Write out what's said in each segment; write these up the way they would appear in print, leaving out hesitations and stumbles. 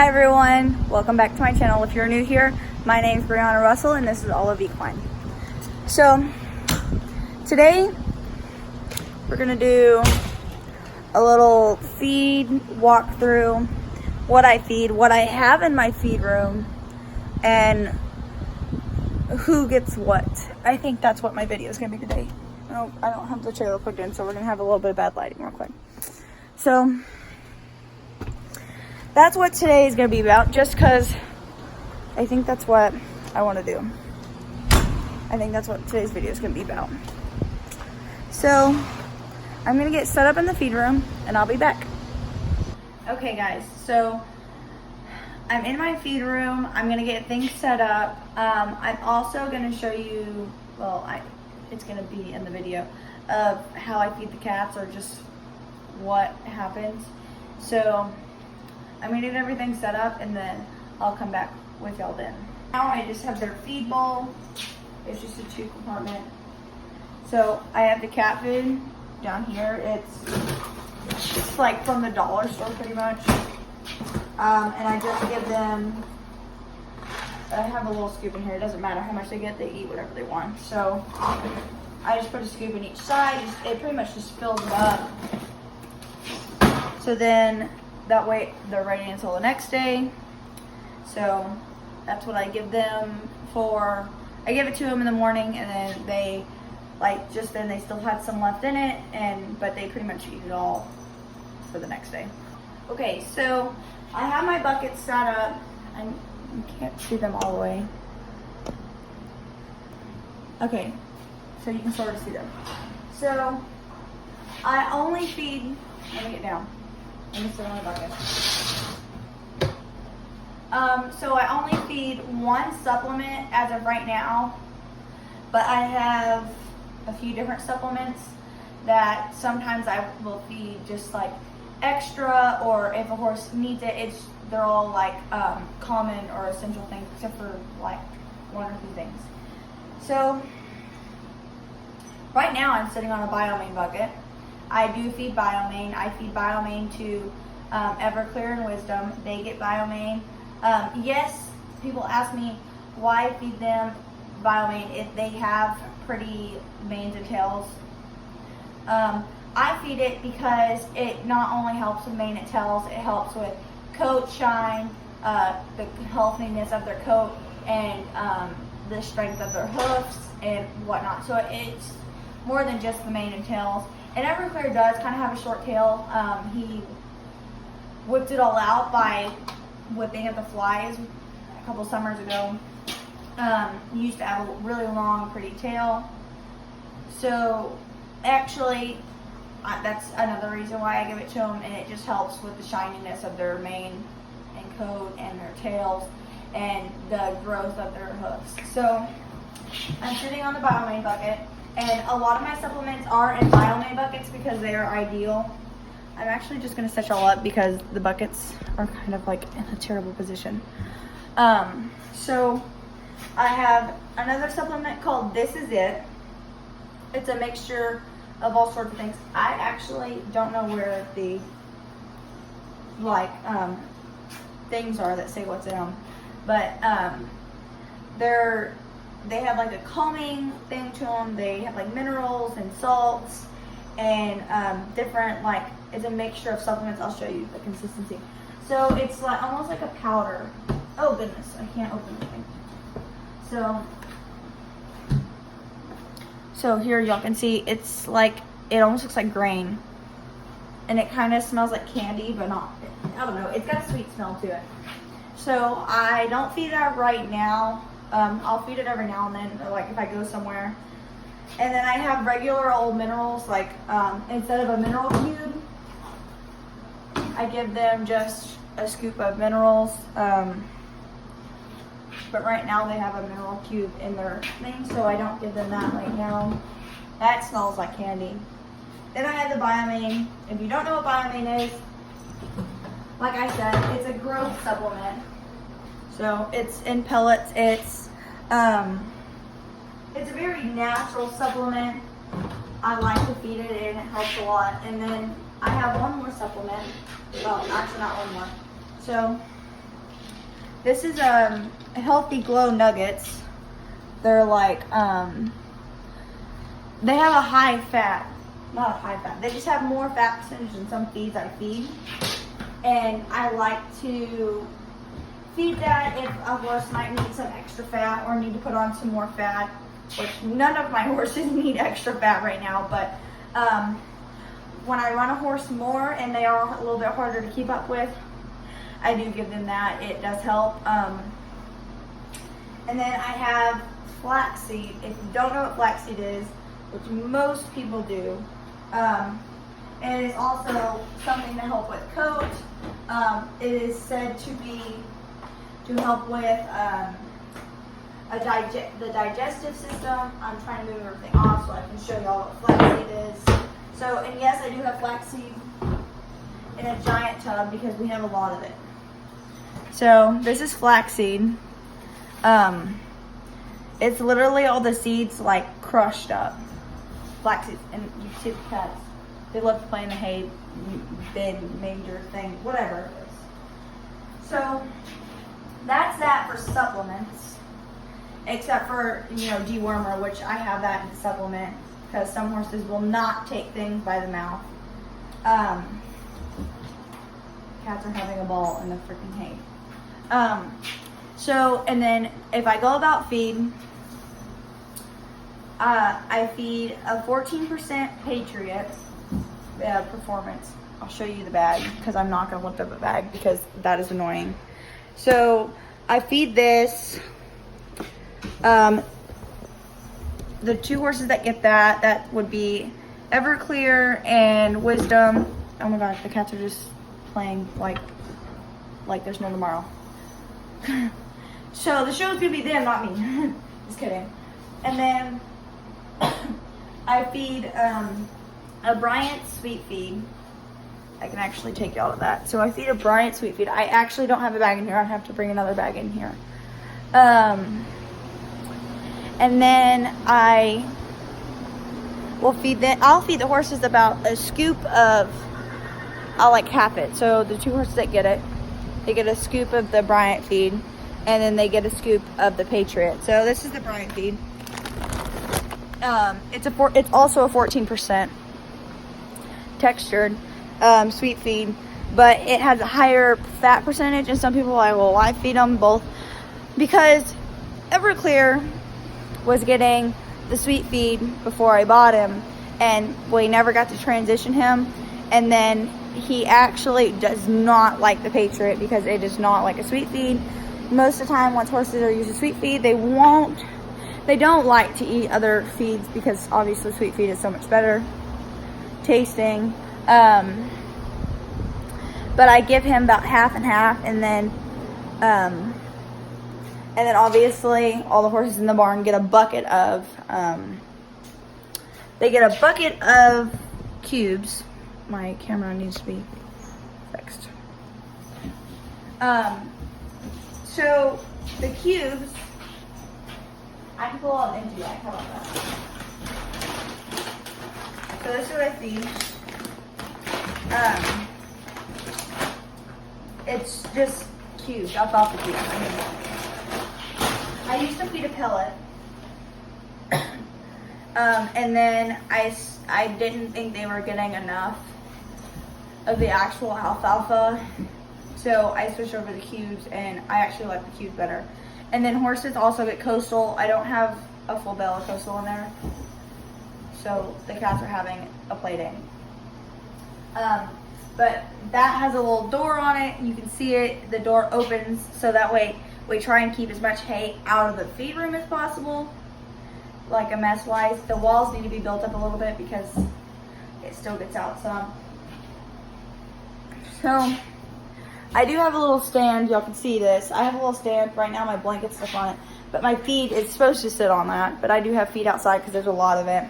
Hi everyone, welcome back to my channel. If you're new here, my name is Brianna Russell and this is Olive Equine. So today we're gonna do a little feed walkthrough, what I feed, what I have in my feed room, and who gets what. I think that's what my video is gonna be today. Oh, I don't have the trailer plugged in, so we're gonna have a little bit of bad lighting real quick. So that's what today is going to be about, just because I think that's what I want to do. I think that's what today's video is going to be about. So I'm going to get set up in the feed room and I'll be back. Okay guys, so I'm in my feed room. I'm going to get things set up. I'm also going to show you, it's going to be in the video, of how I feed the cats, or just what happens. So I'm gonna get everything set up and then I'll come back with y'all then. Now I just have their feed bowl. It's just a 2-compartment. So I have the cat food down here. It's like from the dollar store pretty much. And I just give them, I have a little scoop in here. It doesn't matter how much they get, they eat whatever they want. So I just put a scoop in each side. It pretty much just fills it up. So then that way they're ready until the next day. So that's what I give them for. I give it to them in the morning, and then they then they still had some left in it, but they pretty much eat it all for the next day. Okay, so I have my buckets set up. You can't see them all the way. Okay, so you can sort of see them. So I only feed, let me get down. Let me sit on the bucket. So I only feed one supplement as of right now, but I have a few different supplements that sometimes I will feed just like extra, or if a horse needs it, they're all like common or essential things, except for like 1 or 2 things. So right now I'm sitting on a Biomain bucket. I do feed Biomain. I feed Biomain to Everclear and Wisdom. They get Biomain. Yes, people ask me why I feed them Biomain if they have pretty manes and tails. I feed it because it not only helps with mane and tails, it helps with coat shine, the healthiness of their coat, and the strength of their hoofs and whatnot. So it's more than just the mane and tails. And Everclear does kind of have a short tail. He whipped it all out by whipping at the flies a couple summers ago. He used to have a really long, pretty tail. So actually, that's another reason why I give it to him, and it just helps with the shininess of their mane and coat and their tails and the growth of their hoofs. So I'm sitting on the Biomain bucket. And a lot of my supplements are in Biomain buckets because they are ideal. I'm actually just going to set y'all up because the buckets are kind of like in a terrible position. So I have another supplement called This Is It. It's a mixture of all sorts of things. I actually don't know where the things are that say what's in them, but they have like a calming thing to them. They have like minerals and salts and different, like, it's a mixture of supplements. I'll show you the consistency. So it's like almost like a powder. Oh goodness, I can't open the thing. So here y'all can see it's like, it almost looks like grain, and it kind of smells like candy, but not, I don't know, it's got a sweet smell to it. So I don't feed that right now. I'll feed it every now and then, like if I go somewhere. And then I have regular old minerals, like instead of a mineral cube, I give them just a scoop of minerals. But right now they have a mineral cube in their thing, so I don't give them that right now. That smells like candy. Then I have the Biomain. If you don't know what Biomain is, like I said, it's a growth supplement. So it's in pellets. It's a very natural supplement. I like to feed it and it helps a lot. And then I have one more supplement. Well, actually not one more. So This is Healthy Glow Nuggets. They're like, they have a high fat, not a high fat, they just have more fat percentage than some feeds I feed. And I like to feed that if a horse might need some extra fat or need to put on some more fat, which none of my horses need extra fat right now, but when I run a horse more and they are a little bit harder to keep up with, I do give them that. It does help. And then I have flaxseed. If you don't know what flaxseed is, which most people do, it is also something to help with coat. It is said to help with the digestive system. I'm trying to move everything off so I can show y'all what flaxseed is. So, and yes, I do have flaxseed in a giant tub because we have a lot of it. So this is flaxseed. It's literally all the seeds like crushed up. Flaxseed, and you see the cats. They love to play in the hay bin, major thing, whatever it is. So that's that for supplements. Except for, dewormer, which I have that in the supplement because some horses will not take things by the mouth. Cats are having a ball in the freaking hay. So, and then if I go about feed, I feed a 14% Patriot Performance. I'll show you the bag because I'm not going to lift up a bag because that is annoying. So I feed this. The two horses that get that would be Everclear and Wisdom. Oh my gosh, the cats are just playing like there's no tomorrow. So the show's gonna be them, not me. Just kidding. And then I feed a Bryant Sweet Feed. I can actually take y'all to that. So I feed a Bryant Sweet Feed. I actually don't have a bag in here. I have to bring another bag in here. And then I will I'll feed the horses about a scoop of, I'll like half it. So the two horses that get it, they get a scoop of the Bryant feed, and then they get a scoop of the Patriot. So this is the Bryant feed. It's also a 14% textured sweet feed, but it has a higher fat percentage, and some people are like, well, why feed them both? Because Everclear was getting the sweet feed before I bought him, and we never got to transition him, and then he actually does not like the Patriot because it is not like a sweet feed. Most of the time, once horses are used to sweet feed, they don't like to eat other feeds because obviously sweet feed is so much better tasting. But I give him about half and half, and then obviously all the horses in the barn get a bucket of cubes. My camera needs to be fixed. So the cubes, I can pull out an empty bag. How about that? So this is what I feed. It's just cubes, alfalfa cubes. I used to feed a pellet. And then I didn't think they were getting enough of the actual alfalfa, so I switched over to cubes, and I actually like the cubes better. And then horses also get Coastal. I don't have a full bale of Coastal in there, so the cats are having a play day. But that has a little door on it. You can see it. The door opens, so that way we try and keep as much hay out of the feed room as possible, like a mess wise. The walls need to be built up a little bit because it still gets out some. So I do have a little stand. Y'all can see this. I have a little stand. Right now my blanket's stuck on it, but my feed is supposed to sit on that. But I do have feed outside because there's a lot of it.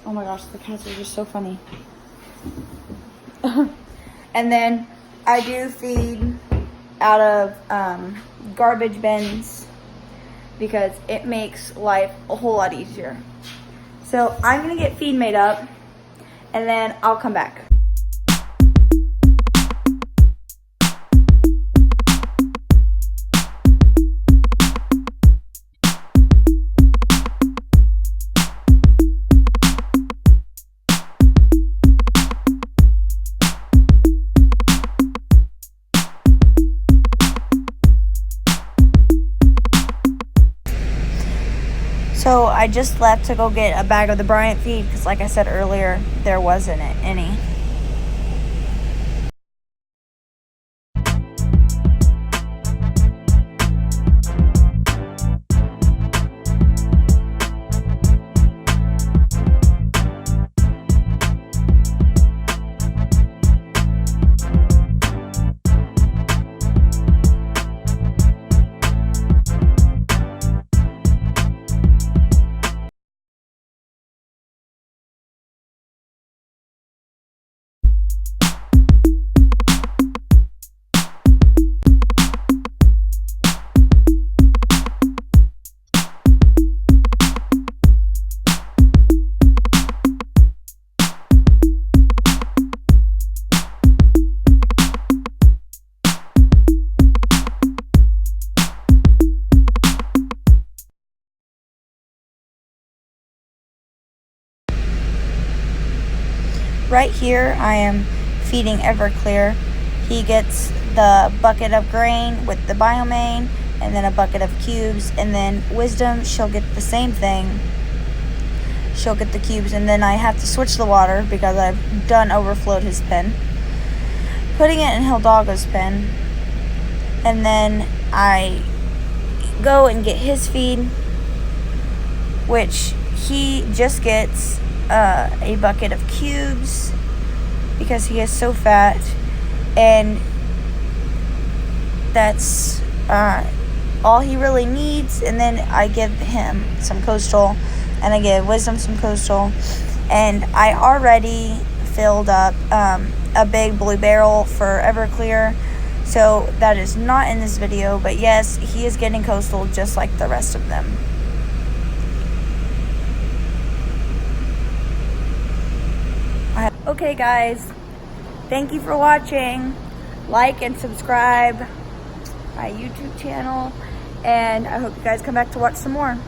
Oh my gosh, the cats are just so funny. And then I do feed out of garbage bins because it makes life a whole lot easier. So I'm gonna get feed made up, and then I'll come back. I just left to go get a bag of the Bryant feed because, like I said earlier, there wasn't any. Right here, I am feeding Everclear. He gets the bucket of grain with the Biomain, and then a bucket of cubes, and then Wisdom, she'll get the same thing. She'll get the cubes, and then I have to switch the water because I've done overflowed his pen. Putting it in Hidalgo's pen, and then I go and get his feed, which he just gets a bucket of cubes because he is so fat, and that's all he really needs. And then I give him some Coastal, and I give Wisdom some Coastal, and I already filled up a big blue barrel for Everclear, so that is not in this video, but yes, he is getting Coastal just like the rest of them. Okay guys, thank you for watching. Like and subscribe my YouTube channel, and I hope you guys come back to watch some more.